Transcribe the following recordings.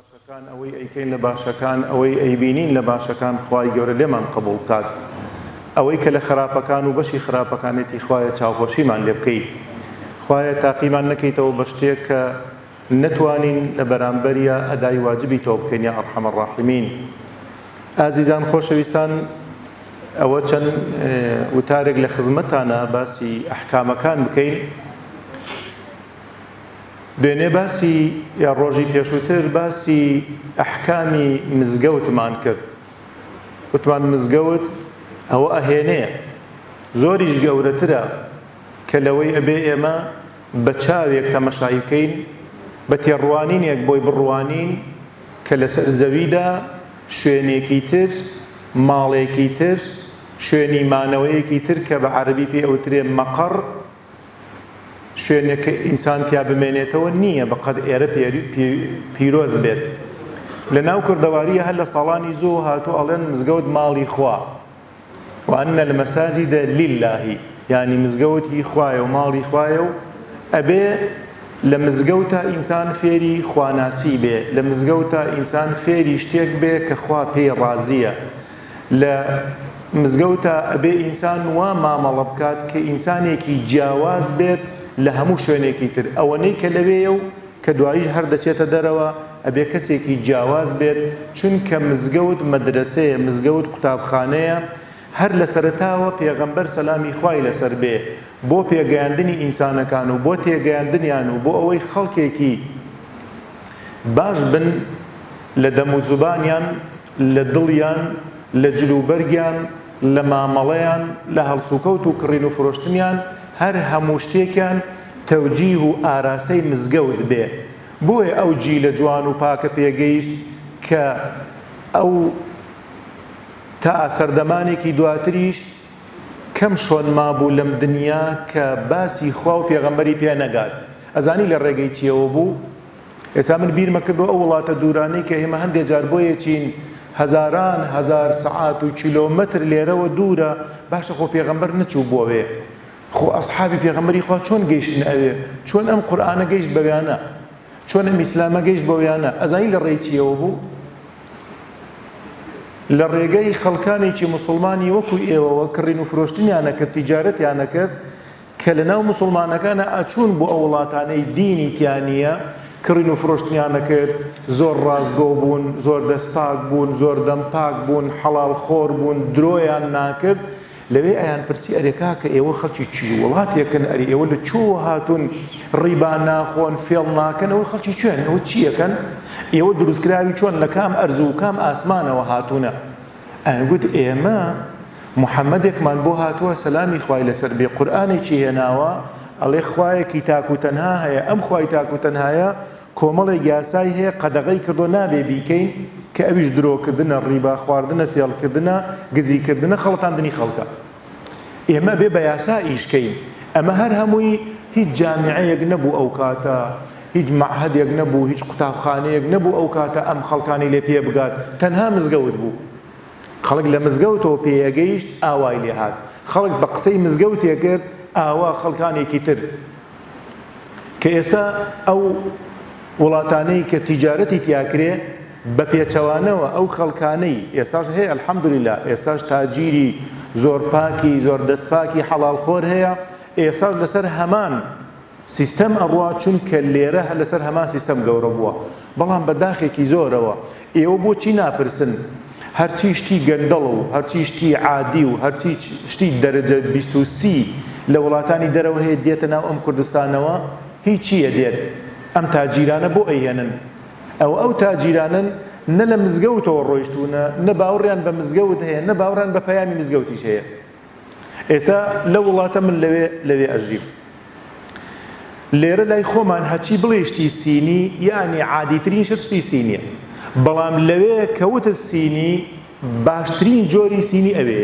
باشەکان ئەوەی ئەیکەین لە باشەکان ئەوەی ئەیبینین لە باشەکان خوای گەورە لێمان قبوڵ بکات ئەوەی کە لە خراپەکان و بەشی خراپەکانێتی خوایە چاوپۆشیمان لێ بکەیت خوایە تاقیمان نەکەیتەوە بە شتێک کە نەتوانین لە بەرامبەریە ئەدای واجبی تۆ بکەین یا ئەرحەم الراحیمین. ئازیزان خۆشەویستان، ئەوە چەند وتارێک لە خزمەتانە باسی ئەحکامەکان بکەین. دوێنێ باسی یا ڕۆژی پێشووتر باسی ئەحکامی مزگەوتمان کرد. وتمان مزگەوت ئەوە ئەهێنەیە زۆریش گەورەترە کە لەوەی ئەبێ ئێمە بە چاوێک تەمەشای بکەین، بە تێڕوانینێک بۆی بڕوانین کە لەسەر زەویدا شوێنێکی تر، ماڵێکی تر، شوێنی مانەوەیەکی تر کە بە عەرەبی پێ ئەوترێ مەقەڕ، شوێنێک ئینسان تیا بمێنێتەوە نییە بەقەد ئێرە پیرۆز بێت. لە ناو کوردەواریە هەر لە ساڵانی زوو هاتوو ئەڵێن مزگەوت ماڵی خوا وأن المساجد لله، یعنی مزگەوتی خوایە و ماڵی خوایە و ئەبێ لە مزگەوتە ئینسان فێری خواناسی بێ، لە مزگەوتە ئینسان فێری شتێک بێ کە خوا پێی ڕازیە، لە مزگەوتە ئەبێ ئینسان وا مامەڵە بکات کە ئینسانێکی جیاواز بێت لە هەموو شوێنێکی تر. ئەوەنەی کە لەوێیە و کە دواییش هەر دەچێتە دەرەوە ئەبێ کەسێکی جیاواز بێت، چونکە مزگەوت مەدرسەیە، مزگەوت قوتابخانەیە. هەر لە سەرەتاوە پێغەمبەر سەلامی خوای لەسەر بێ بۆ پێگەیاندنی ئینسانەکان و بۆ تێگەیاندنیان و بۆ ئەوەی خەڵکێکی باش بن لە دەم و زوبانیان، لە دڵیان، لە جلوبەرگیان، لە مامەڵەیان، لە هەڵسوکەوت و کڕین و فرۆشتنیان، هەر هەموو شتێکیان تەوجیه و ئاراستەی مزگەوت بێ. بۆیە ئەو جی لە جوان و پاکە پێگەیشت کە ئەو تا سەردەمانێکی دواتریش کەم شۆن مابوو لەم دنیا کە باسی خوا و پێغەمبەری پێ نەگات. ئەزانی لە ڕێگەی چیەوە بوو؟ ئێستا من بیرمە کردو ئەو وڵاتە دوورانەی کە ئێمە هەندێک جار بۆیە چین هەزاران هەزار سەعات و کیلۆمەتر لێرەوە دوورە، باشە خۆ پێغەمبەر نەچوو بۆوێ، خۆ ئەسحابی پێغەمبەری خوا چۆن گەیشتن ئەوێ، چۆن ئەم قورئانە گەیشت بەویانە، چۆن ئەم ئیسلامە گەیشت بەویانە. ئەزانی لە ڕێی چیەوە بوو؟ لە ڕێگەی خەڵکانێکی موسڵمانی وەکو ئێوەوە کڕین و فرۆشتنیانە کرد، تیجارەتیانە کرد کە لە ناو موسڵمانەکانە ئەچوون بۆ ئەو وڵاتانەی دینی تیانە، کڕین و فرۆشتنیانە کرد، زۆر ڕازگۆ بوون، زۆر دەستپاک بوون، زۆر دەمپاک بوون، حەڵال خۆر بوون، درۆیان ناکرد. لەوێ ئەیان پرسی ئەرێکا کە ئێوە خەڵکی چی وڵاتێکن، ئەری ئێوە لە چۆ هاتون ڕیبا ناخۆن، فێڵ ناکەن، ئەوە خەڵکی چێن، ئەوە چیەکەن، ئێوە دروستکراوی چۆن لە کام ئەرز و کام ئاسمانەوە هاتوونە؟ ئەگوت ئێمە محەممەدێکمان بۆ هاتووە سەلامی خوای لەسەر بێ، قورئانێکی هێناوە ئەڵێ خوایەکی تاک و تەنها هەیە، ئەم خوای تاک و تەنهایە کۆمەڵێک یاسای هەیە قەدەغەی کردو نابێ بیکەین کە ئەویش درۆکردنە، ڕیبا خواردنە، فێڵکردنە، گزیکردنە، خەڵەتاندنی خەڵکە. ئێمە بێ بە یاسا ئیشکەین. ئەمە هەر هەمووی هیچ جامعەیەک نەبوو ئەو کاتە، هیچ معهەدێک نەبوو، هیچ قوتابخانەیەک نەبوو ئەو کاتە ئەم خەڵکانی لێ پێ بگات، تەنها مزگەوت بوو. خەڵک لە مزگەوتەوە پێگەیشت ئاوای لێ هات، خەڵک بە قسەی مزگەوتێ کرد ئاوا خەڵکانێکی تر. کە ئێستا ئەو وڵاتانەی کە تیجارەتی تیاکرێ بە پێچەوانەوە ئەو خەڵکانەی ئێستاش هەیە، ئەلحەمدولیلا ئێستاش تاجیری زۆر پاکی، زۆر دەستپاکی حەڵال خۆر هەیە، ئێستاش لەسەر هەمان سیستەم ئەڕوا، چونکە لێرە لەسەر هەمان سیستەم گەورە بووە، بەڵام بەداخێکی زۆرەوە. ئێوە بۆچی ناپرسن هەرچی شتی گەندەڵ و هەرچی شتی عادی و هەرچی شتی دەرەجە 23 لە وڵاتانی دەرەوە هەیە دێتە ناو ئەم کوردستانەوە؟ هیچیە دێت. ئەم تاجیرانە بۆ ئەیهێنن؟ ئەو تاجیرانن نە لە مزگەوتەوە ڕۆیشتوونە، نە باوەڕیان بە مزگەوت هەیە، نە باوەڕیان بە پەیامی مزگەوتیش هەیە. ئێستا لە وڵاتە من لەوێ ئەژیم، لێرە لای خۆمان هەچی بڵێ شتی سینی، یعنی عادیترین شتی سینیە، بەڵام لەوێ کەوتە سینی باشترین جۆری سینی ئەوێ.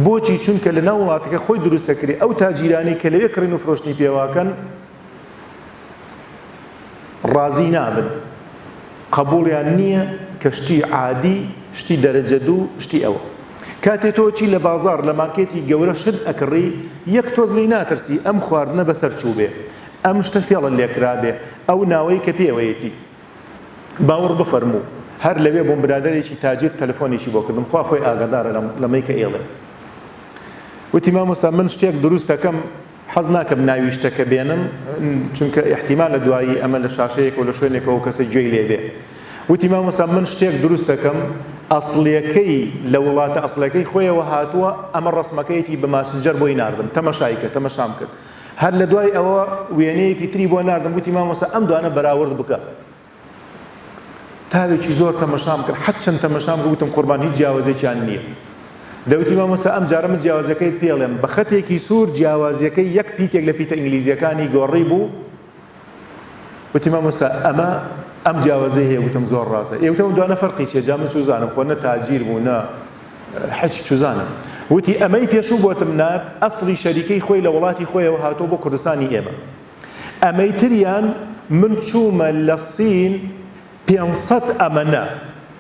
بۆچی؟ چونکە لە ناو وڵاتەکە خۆی دروستەکرێ. ئەو تاجیرانی کە لەوێ کڕین و فرۆشتنی پێواکەن ڕازی نابن، قبوڵیان نییە کە شتی عادی، شتی دەرەجە دوو، شتی ئەوە. کاتێ تۆ چی لە بازار لە مارکێتی گەورە شت ئەکڕی، یەک تۆز لی ناترسی ئەم خواردنە بەسەر چوو بێ، ئەم شتە فێڵە لێکرا بێ، ئەو ناوەی کە پێوەیەتی. باوەڕ بفەرموو هەر لەوێ بۆم برادەرێکی تاجر تەلەفۆنێکی بۆ کردم خوا خۆی ئاگادارە لەمەی کە ئێڵێ وتی مامۆستا من شتێک دروست دەکەم حەز ناکەم ناوی شتەکە بێنم چونکە احتیمال لە دوایی ئەمە لە شاشەیەک و لە شوێنێکەوە کەسە گوێی لێبێ وتی مامۆستا من شتێک دروست دەکەم ئەسڵیەکەی لە وڵاتە ئەسڵەکەی خۆیەوە هاتووە ئەمە ڕسمەکەیەکی بە ماسنجەر بۆی ناردم تەمەشایکە تەمەشام کرد هەر لە دوای ئەوە وێنەیەکی تری بۆ ناردم وتی مامۆستا ئەم دوانە بەراورد بکە تاوێکی زۆر تەمەشام کرد حەت چەند تەمەشام کرد وتم قوربان هیچ جیاوازێکیان نییە دەوتی مامۆستا ئەم جارە من جیاوازەکەیت پێڵێم بە خەتێکی سوور جیاوازیەکەی یەک پیتێک لە پیتە ئینگلیزیەکانی گۆڕی بوو وتی مامۆستا ئەمە ئەم جیاوازەی هەیە وتم زۆر ڕاستە ئێوتم دوانە فەرقی چییە جا من چوزانم خۆ نە تاجیر بوو نە حەچ چوزانم وتی ئەمەی پێشوو بۆتم نار ئەسڵی شەریکەی خۆی لە وڵاتی خۆیەوە هاتۆ بۆ کوردستانی ئێمە ئەمەی تریان من چوومە لە سین 500 ئەمەنە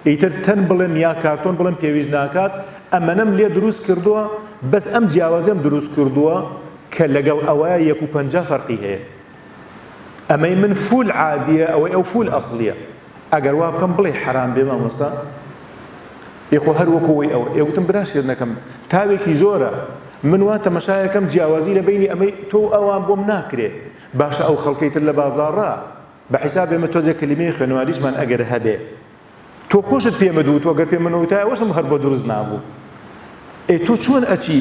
ئیتر تەن بڵێم یا کارتۆن بڵێم پێویست ناکات ئەمەنەم لێ دروست کردووە بەس ئەم جیاوازەم دروست کردووە کە لەگەڵ ئەوەیە 150 فەرقی هەیە ئەمەی من فول عادیە ئەوەی ئەو فول ئەسڵیە ئەگەر وا بکەم بڵێ حرام بێ مامۆستا یخۆ هەر وەکەوەی ئەوە ئێوتم براشێر نەکەم تاوێکی زۆرە من وا تەمەشایەکەم جیاوازی لە بینی ئەمەی تۆ ئەوان بۆم ناکرێت باشە ئەو خەڵکەیتر لە بازاڕا بە حیساب ئێمە تۆزێک کەلیمەی خوێنەواریشمان ئەگەر هەبێ تۆ خۆشت پێمە دوو تۆ گەر پێمە نەوتای وەشم هەر بۆ دروست نابوو تۆ چۆن ئەچی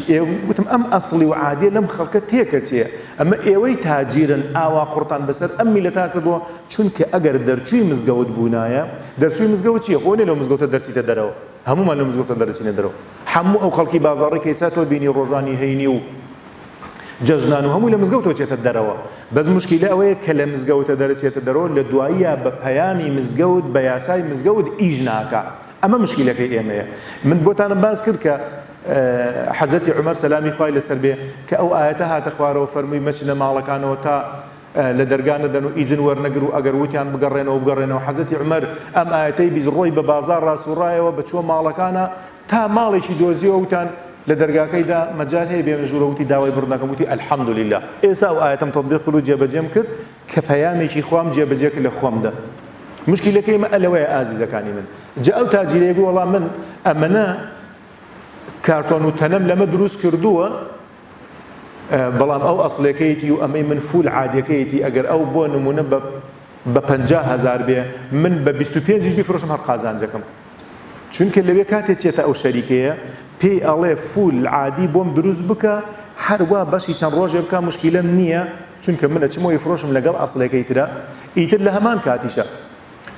وتم ئەم ئەسڵی و عادیە لەم خەڵکە تێکە چێ ئەمە ئێوەی تاجیرن ئاوا قورتان بەسەر ئەم میلەتا کردووە چونکە ئەگەر دەرچووی مزگەوت بوونایە دەرچووی مزگەوت چییە خۆنێ لەو مزگەوتە دەرچیتە دەرەوە هەمومان لە مزگەوتە دەرچینە دەرەوە هەموو ئەو خەڵکی بازاڕی کەیسا تۆ بینی ڕۆژانی هەینی و جەژنان و هەمووی لە مزگەوتەوە چێتە دەرەوە بەس مشکیلە ئەوەیە کە لە مزگەوتە دەرەچێتە دەرەوە لە دواییە بە پەیامی مزگەوت بە یاسای مزگەوت ئیژ ناکا ئەمە مشکیلەکەی ئێمەیە من بۆتانم باس کرد کە حەزەتی عومەر سەلامی خوای لەسەر بێ کە ئەو ئاەتە هاتە خوارەوە فەرمووی مەچنە ماڵەکانەوە تا لە دەرگانە دەن و ئیزن وەرنەگر و ئەگەر وتیان بگەڕێنەوە حەزەتی عومەر ئەم ئاەتەی بیزڕۆی بە بازار ڕاستوڕایەوە بەچوە ماڵەکانە تا ماڵێکی دۆزیەوە وتان لە دەرگاکەیدا مەجال هەیە بێنە ژوورەوتی داوای بڕنەکەم وتی الحەمدولله ئێستا ئەو ئاەتەم تەطبیق کرد و جێبەجێم کرد کە پەیامێکی خوام جێبەجێ کرد لە خۆمدا مشکلەکەی مە ئەلەوەیە ئازیزەکانی من جا ئەو تاجیرەیە گوڵ وەڵام من ئەمەنە کارتۆن و تەنەم لەمە دروست کردووە بەڵام ئەو ئەسڵەکەیەتی و ئەمەی من فول عادیەکەیەتی ئەگەر ئەو بۆ نمونە بە 50,000 بێ من بە 25 بیفرۆشم هەر قازانجەکەم چونکە لەوێ کاتێک چێتە ئەو شەریکەیە پێی ئەڵێ فول عادی بۆم دروست بکە هەروە بەشی چەند ڕۆژێ بکە مشکیلەم نییە چونکە منە چمۆی فرۆشم لەگەڵ ئەسڵەکەی ترە ئیتر لە هەمان کاتیشە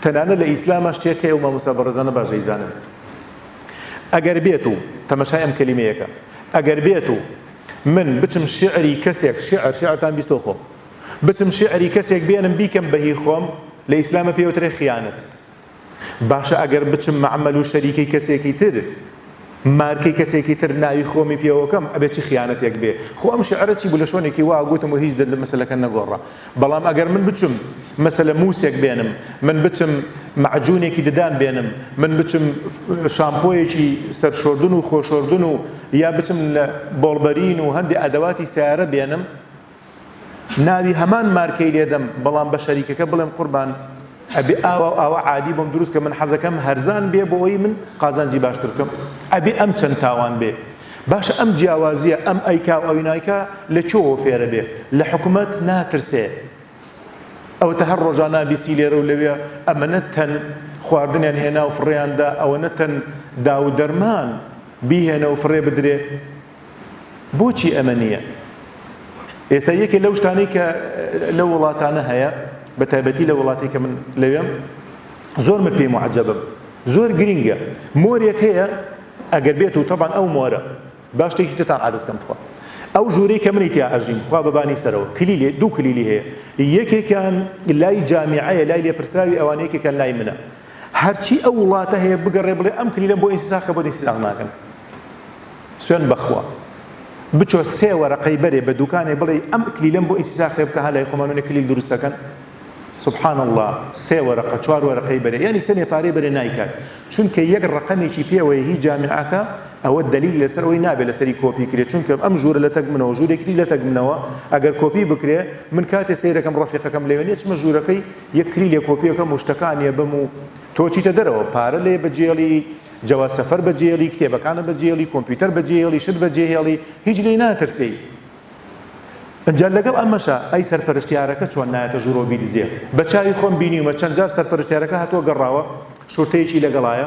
تەنانە لە ئیسلامە شتێک هەیە و مامۆستا بەڕێزانە باش دەیزانن ئەگەر بێت و تەمەشای ئەم کەلیمەیەکە ئەگەر بێت و من بچم شعری کەسێک شعرتان بیستۆ خۆم بچم شعری کەسێک بێنم بیکەم بەهی خۆم لە ئیسلامە پێوترێ خیانەت باشە ئەگەر بچم مەعمەل و شەریکەی کەسێکی تر مارکەی کەسێکی تر ناوی خۆمی پێوەکەم ئەبێت چی خیانەتێک بێ خۆ ئەم شعرە چی بوو لە شوێنێکی وا گوتم و هیچ لە مەسەلەکە نەگۆڕا بەڵام ئەگەر من بچم مەسەلە مووسێک بێنم من بچم معجونێکی ددان بێنم من بچم شامپۆیەکی سەرشۆردن و خۆشۆردن و یا بچم لە بۆڵبەرین و هەندێک ئەدەواتی سیارە بێنم ناوی هەمان مارکەی لێدەم بەڵام بە شەریکەکە بڵێم قوربان ئەبێ ئاوا عادی بۆم دروست کە من حەزەکەم هەرزان بێ بۆەوەی من قازانجی باشتر بکەم ئەبێ ئەم چەند تاوان بێ باشە ئەم جیاوازیە ئەم ئەیکا و ئەوی نایکا لە چۆوە فێرە بێ لە حکومەت ناترسێ ئەوەتە هەر ڕۆژانە بیستی لێرە و لەوێ ئەمەنە تەن خواردنیان هێنا و فڕێیاندا ئەوەنە تەن دا و دەرمان بیهێنە و فڕێ بدرێ بۆچی ئەمە نییە ئێستا یەکێ لەو شتانەی کە لەو وڵاتانە هەیە بە تایبەتی لە وڵاتی کە من لەوێم زۆر من پێی معجەبم زۆر گرینگە مۆرێک هەیە ئەگەر بێت و تەبان ئەو مۆرە باش شتێکی تتان عادەسکەم بخوا ئەو ژوورەی کە منی تیا ئەژیم خوا بەبانی سەرەوە کلیلێ دوو کلیلی هەیە یەکێکیان لای جامیعەیە لای لێپرسراوی ئەوانە یەکێکیان لای منە هەرچی ئەو وڵاتە هەیە بگەڕێ بڵێ ئەم کلیلە بۆ ئینسیساخە بۆ ئینسیساخ ناکەن سوێن بەخوا بچۆ سێ وەرەقەی بەرێ بە دوکانێ بڵێ ئەم کلیلەم بۆ ئینسیساخێ بکە هەلای خۆمانونە کلیل دروست دەکەن سبحان الله سێ وەرەقە چوار وەرەقەی بەرێ یعنی چەندێ پارەی بەرێ نایکات چونکە یەک ڕقەمێکی پێوەیە هی جامعەکە ئەوە دلیل لەسەر ئەوەی نابێت لەسەری کۆپی کرێت چونکە ئەم ژوورە لە تەک منەوە ژوورێکی لە تەک منەوە ئەگەر کۆپی بکرێ من کاتێ سەیرەکەم ڕەفیقەکەم لێوێنێ چمە ژوورەکەی یەک کری لێ کۆپیەکەم و شتەکانیە بم و تۆ چیتە دەرەوە پارە لێ بەجێڵی جەواز سەفەر بەجێڵی کتێبەکانە بەجێڵی کۆمپیوتەر بەجێڵی شت بەجێهێڵی هیچ لێی ناترسی ئەجا لەگەڵ ئەمەشە ئەی سەرپەرشتیارەکە چۆن نایەتە ژوورۆ بیدزێ بە چاوی خۆم بینیومە چەند جار سەرپەرشتیارەکە هاتووە گەڕاوە شورتەیەکی لەگەڵایە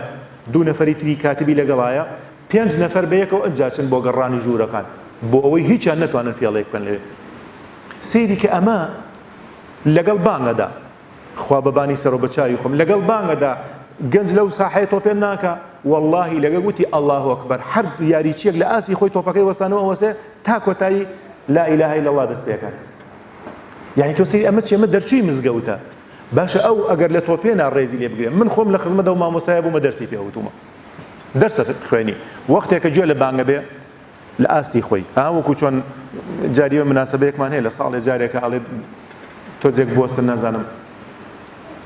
2 نەفەری تری کاتبی لەگەڵایە 5 نەفەر بەیەکەوە ئەنجاچن بۆ گەڕانی ژوورەکان بۆ ئەوەی هیچیان نەتوانن فێڵێک بکەن لێ سەیری کە ئەمە لەگەڵ بانگەدا خوا بەبانی سەرۆ بە چاوی خۆم لەگەڵ بانگەدا گەنج لەو ساحەیە تۆپێن ناکە واللهی لەگەڵ گوتی الله ئەکبەر هەر یاریچیەک لە ئاسی خۆی تۆپەکەی وەستانەوە وەسێ تا کۆتایی لا إله إلا الله دەست پێکات یعنی تۆ سەیری ئەمە چی ئەمە دەرچووی مزگەوتە باشە ئەو ئەگەر لە تۆپێنا ڕێزی لێ بگرێ من خۆم لە خزمەتە و مامۆستایە بوومە دەرسی پێوتومە دەرسە خوێنی وەختێکە گوێ لە بانگە بێ لە ئاستی خۆی وەکو چۆن جاریوە مناسبەیەکمان هەیە لە ساڵێ جارێکە ئەڵێ تۆجێک بۆستن نازانم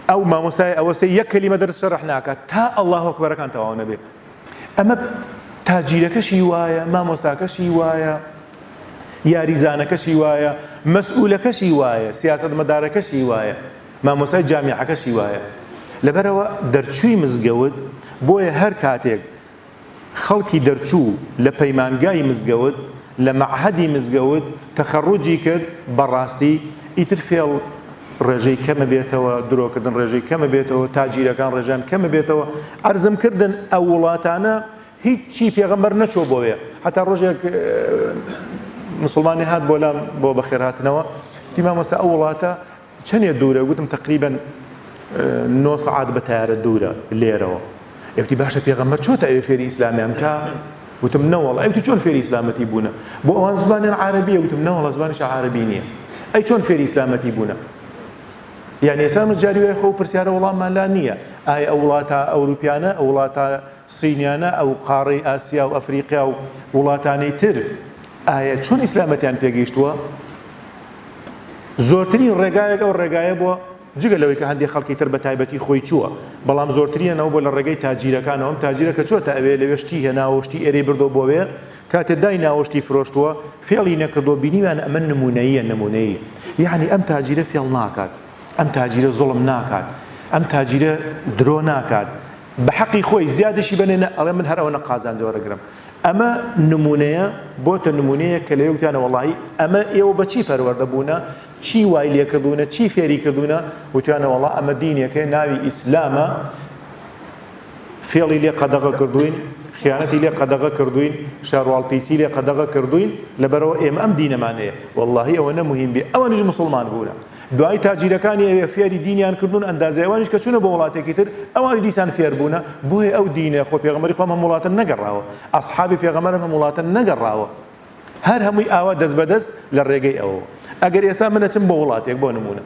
ئەو مامۆستای ئەوەسەی یەک کەلیمە دەرس شەرح ناکات تا الله ئەکبەرەکان تەواو نەبێ ئەمە تاجیرەکەشی وایە مامۆستاکەشی وایە یاریزانەکەشی وایە مەسئولەکەشی وایە سیاسەتمەدارەکەشی وایە مامۆستای جامیعەکەشی وایە لەبەرەوە دەرچووی مزگەوت بۆیە هەر کاتێک خەڵکی دەرچوو لە پەیمانگای مزگەوت لە مەعهەدی مزگەوت تەخەڕوجی کرد بەڕاستی ئیتر فێڵ ڕێژەی کەمە بێتەوە درۆکردن ڕێژەی کەمە بێتەوە تاجیرەکان ڕێژان کەمە بێتەوە عەرزم کردن ئەو وڵاتانە هیچی پێغەمبەر نەچۆ بۆیە هەتا ڕۆژێک مسلمانی هات بۆلام بۆ بەخێرهاتنەوە تی مامۆستا ئەو وڵاتە چەندێ دوورە گوتم تقریبەن 9 سەعات بە تایارە دوورە لێرەوە ئێوتی باشە پێغەمبەر چۆتە ئەوێ فێری ئیسلامیان کە وتم نەوەڵ ئەوتی چۆن فێری ئیسلامەتی بوونە بۆ ئەوان زبانیان عارەبیە وتم نەوەڵ زبانیش عارەبی نییە ئەی چۆن فێری ئیسلامەتی بوونە یعنی ئێستا جاریوەیە خۆ پرسیارە وەڵاممان لا نییە ئایا ئەو وڵاتە ئەوروپیانە ئەو وڵاتە سینیانە ئەو قاڕەی ئاسیا و ئەفریقیا و وڵاتانەی تر ئایا چۆن ئیسلامەتیان پێگەیشتووە زۆرترین ڕێگایەک ئەو ڕێگایە بووە جگە لەوەی کە هەندێک خەڵکی تر بە تایبەتی خۆی چووە بەڵام زۆرترینەوە بۆ لە ڕێگەی تاجیرەکانەوە ئەم تاجیرەکە چۆتە ئەوێ لەوێ شتی هێناوە شتی ئێرەی بردۆ بۆوێ کاتێ دای ناوەشتی فرۆشتووە فێڵی نەکردۆ بینیوان ئەمە نمونەیە یعنی ئەم تاجیرە فێڵ ناکات ئەم تاجیرە زوڵم ناکات ئەم تاجیرە درۆ ناکات بە حەقی خۆی زیادشی بنێنە ئەڵێ من هەر ئەوە نەقازانجەوە ڕەگرم ئەمە نمونەیە بۆتە نمونەیە کە لە یەکتانە وەڵاهی ئەمە ئێوە بەچی پەروەردە بوونە چی وای لێ کردوونە چی فێری کردوونە وتیانە وەڵا ئەمە دینێکە ناوی ئیسلامە فێڵی لێ قەدەغە کردوین خیانەتی لێ قەدەغە کردوین شارواڵپیسی لێ قەدەغە کردوین لەبەرەوە ئێمە ئەم دینەمان هەیە وەڵاهی ئەوە نەموهیم بێ ئەوانیش مسلمان بوونە دوای تاجیرەکانی ئەوێ فێری دینیان کردوون ئەندازەی ئەوانیش کە چوونە بۆ وڵاتێکی تر ئەوانیش دیسان فێر بوونە بۆیە ئەو دینە خۆ پێغەمبەری خۆم هەم وڵاتە نەگەڕاوە ئەسحابی پێغەمبەر هەم وڵاتە نەگەڕاوە هەر هەمووی ئاوا دەست بەدەست لە ڕێگەی ئەوە ئەگەر ئێستا منەچم بۆ وڵاتێک بۆ نمونە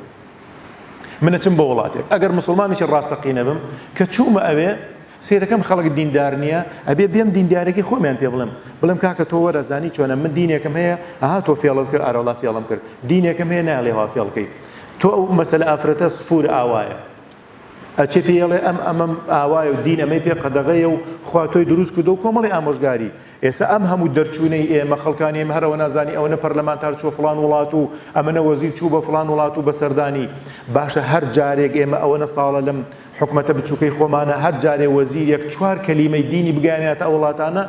منەچم بۆ وڵاتێک ئەگەر مسلمانیشی ڕاستەقینە بم کە چوومە ئەوێ سێرەکەم خەڵک دیندار نییە ئەبێ بێم دیندارێکی خۆمیان پێ بڵێم کاکە تۆ وەرەزانی چۆنە من دینێکم هەیە تۆ فێڵت کرد ئارەڵا فێڵم کرد دینێکم هەیە ناڵێوا فێڵکەی تۆ ئەو مەسەلە ئافرەتە سفور ئاوایە ئەچێ پێڵێ ئەمەم ئاوایە و دین ئەمەی پێ قەدەغەیە و خوا تۆی دروست کردو و کۆمەڵی ئامۆژگاری ئێستا ئەم هەموو دەرچوونەی ئێمە خەڵکانی ئێمە هەرەوە نازانی ئەوە نە پەرلەمانتار چوە فڵان وڵات و ئەمەنە وەزیر چوو بە فڵان وڵات و بەسەردانی باشە هەر جارێک ئێمە ئەوە نەساڵە لەم حکومەتە بچووکەی خۆمانە هەر جارێ وەزیرێک 4 کەلیمەی دینی بگانێتە ئەو وڵاتانە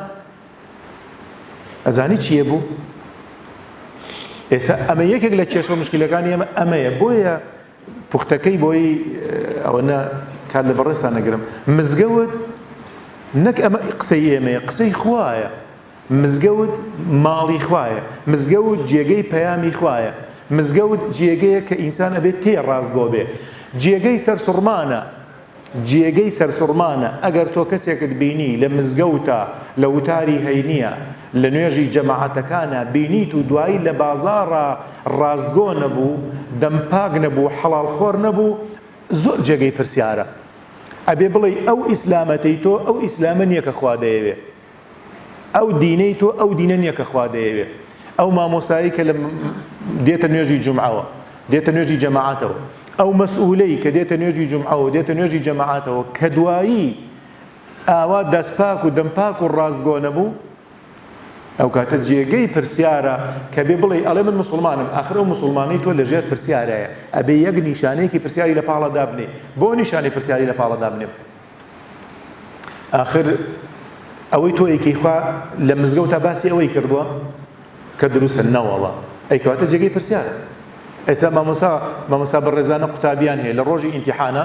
ئەزانی چییە بوو ئێستا ئەمە یەکێک لە کێشە مشکلەکانی ئێمە ئەمەیە بۆیە پوختەکەی بۆی ئەوەنە کات لە بەڕێستان نەگرم مزگەوت نەک ئەمە قسەی ئێمەیە قسەی خوایە مزگەوت ماڵی خوایە مزگەوت جێگەی پەیامی خوایە مزگەوت جێگەیە کە ئینسان ئەبێت تێ ڕاستگۆ بێ جێگەی سەرسوڕمانە جێگەی سەرسوڕمانە ئەگەر تۆ کەسێکت بینی لە مزگەوتە لە وتاری هەینیە لە نوێژی جەماعەتەکانە بینیت و دوایی لە بازاڕە ڕاستگۆ نەبوو دەمپاک نەبوو حەڵاڵخۆر نەبوو زۆر جێگەی پرسیارە ئەبێ بڵێ ئەو ئیسلامەتەی تۆ ئەو ئیسلامە نییە کە خوا دەیەوێ ئەو دینەی تۆ ئەو دینە نییە کە خوا دەیەوێ ئەو مامۆستایی کە دێتە نوێژی جومعەوە دێتە نوێژی جەماعەتەوە ئەو مەسئولەی کە دێتە نوێژی جومعەوە دێتە نوێژی جەماعەتەوە کە دوایی ئاوا دەستپاک و دەمپاک و ڕاستگۆ نەبوو ئەو کاتە جێگەی پرسیارە کە بێ بڵێ ئەڵێ من مسلمانم ئاخر ئەو مسلمانی تۆ لە ژێر پرسیارەیە ئەبێ یەک نیشانەیەکی پرسیاری لە پاڵەدا بنێ بۆ نیشانەی پرسیاری لە پاڵەدا بنێ آخر ئەوەی تۆ یەکەیخوا لە مزگەوتە باسی ئەوەی کردووە کە دروستە نەوەڵە ئەیکەواتە جێگەی پرسیارە ئێستا مامۆستا بەڕێزانە قوتابیان هەیە لە ڕۆژی ئیمتیحانە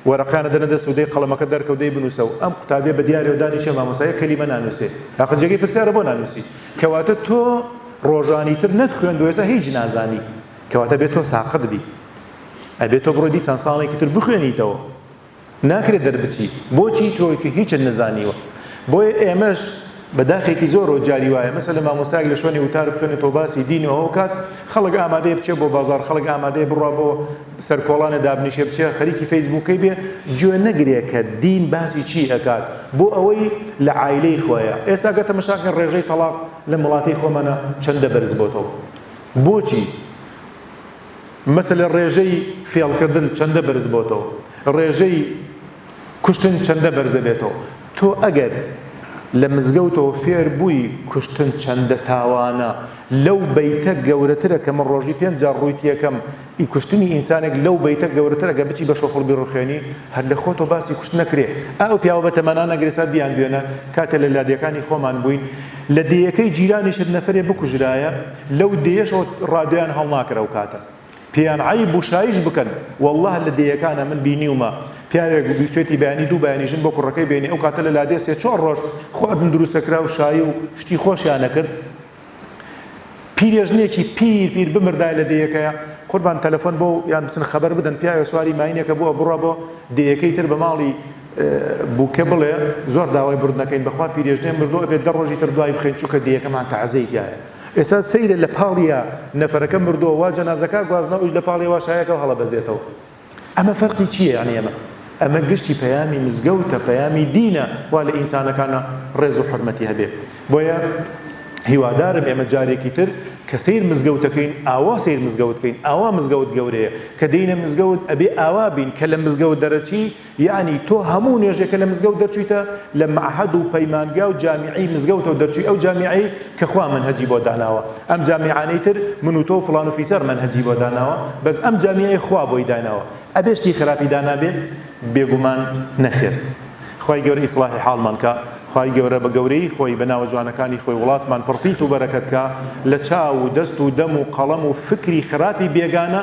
وەرەقانە دەنەدە سودەی قەڵەمەکە دەرکە و دەی بنووسە و ئەم قوتابیە بە دیارێ و دانیشە مامۆستایە کەلیمە نانووسێ ئاخر جێگەی پرسیارە بۆ نانووسی کەواتە تۆ ڕۆژانی تر نەتخوێندووە ئێستا هیچ نازانی کەواتە بێت تۆ ساقط بی ئەبێت تۆ بڕۆ دیسان ساڵێکی تر بخوێنیتەوە ناکرێت دەربچی بۆچی تۆیکە هیچت نەزانیوە بۆیە ئێمەش بەداخێکی زۆرەوە جاری وایە مەسەلەن مامۆستایەک لە شوێنی وتار بخوێنێتەوە باسی دینەوە ئەو کات خەڵک ئامادەیە بچێ بۆ بازار خەڵک ئامادەیە بڕوا بۆ سەرکۆڵانە دابنیشێ بچێ خەریکی فەیسبووکەی بێ گوێ نەگرێ کە دین باسی چی ئەکات بۆ ئەوەی لە عایلەی خۆیە ئێستا گەتە مەشاکن ڕێژەی تەلاق لە وڵاتی خۆمانە چەندە بەرز بۆتەوە بۆچی مەسەلە ڕێژەی فێڵکردن چەندە بەرز بۆتەوە ڕێژەی کوشتن چەندە بەرزە بێتەوە تۆ ئەگەر لە مزگەوتەوە فێر بووی کوشتن چەندە تاوانە لەو بەیتە گەورەترە کە من ڕۆژی 5 جار ڕووی تێکەم ئی کوشتنی ئینسانێک لەو بەیتە گەورەترە گە بچی بە شۆفڵ بیڕخێنی هەر لە خۆتۆ باسی کوشت نەکرێ ئەو پیاوە بە تەمەنان نەگرێسات بیان دوێنە کاتە لە لادیەکانی خۆمان بووین لە دەیەکەی جیرانیشت نەفرێ بکوژرایە لەو دێشەوە ڕادیۆیان هەڵناکرە و کاتە پێیان عیب و شایش بکەن والله لە دەیەکانە من بینیومە پیاوێک بیسوێتی بەیانی دوو بەیانیژن بۆ کوڕەکەی بینی ئەو کاتە لە لادێ 3-4 ڕۆژ خواردن دروستەکرا و شایی و شتی خۆشیانە کرد پیرێژنێکی پیر بمردای لە دەیەکەیە قوربان تەلەفۆن بۆ یان بچن خەبەر بدەن پیاوێ سواری ماینێکە بووە بڕە بۆ دەیەکەی تر بە ماڵی بووکە بڵێ زۆر داوای بردنەکەین بەخوا پیرێژنێ مردووە بێت 10 ڕۆژی تر دوای بخەین چووکە دەیەکەمان تەعزەی تایە ئێستا سەیرە لە پاڵیە نەفەرەکە مردووە وا جەنازەکە گوازنە ئەوش لە پاڵی وا شایەکە و هەڵە بەزێتەوە ئەمە فەرقی چییە یعنی ئەمە گشتی پەیامی مزگەوتە پەیامی دینە وا لە ئینسانەکانە ڕێز و حورمەتی هەبێ بۆیە هیوادارم ئێمە جارێکی تر کە سیر مزگەوتەکەین ئاوا سیر مزگەوتکەین ئاوا مزگەوت گەورەیە کە دینە مزگەوت ئەبێ ئاوا بین کە لە مزگەوت دەرەچی یعنی تۆ هەموو نوێژێکە لە مزگەوت دەرچویتە لە معهەد و پەیمانگا و جامیعی مزگەوتەوە دەرچوی ئەو جامیعی کە خوا منهەجی بۆ داناوە ئەم جامیعانەی تر من و تۆ فڵان و فیسەر منهەجی بۆ داناوە بەس ئەم جامیعی خوا بۆی داناوە ئەبێ شتی خراپی دانابێ بێگومان نەخێر خوای گەورە ئیسلاحی حاڵمان کە خوای گەورە بە گەورەی خۆی بە ناوە جوانەکانی خۆی وڵاتمان پڕپیت و بەرەکەتکە لە چاو و دەست و دەم و قەڵەم و فکری خراپی بێگانە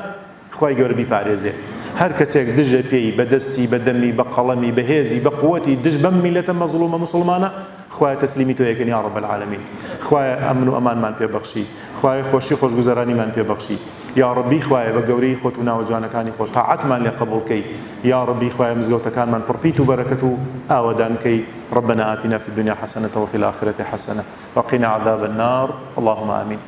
خوای گەورە بیپارێزێ هەر کەسێک دژە پێی بە دەستی بە دەمی بە قەڵەمی بە هێزی بە قووەتی دژ بەم میلەتە مەزڵومە مسلمانە خوای تەسلیمی تۆ یەکەن یا رب العالمین خوای ئەمن و ئەمانمان پێبەخشی خوای خۆشی خۆشگوزەرانیمان پێبەخشی یا ربی خوای بە گەورەی خۆت و ناوە جوانەکانی خۆت تاعەتمان لێ قبوڵکەی یا ربی خوای مزگەوتەکانمان پڕپیت و بەرەکەت و ئاوەدانکەی ربنا آتنا في الدنيا حسنة وفي الآخرة حسنة وقنا عذاب النار اللهم آمين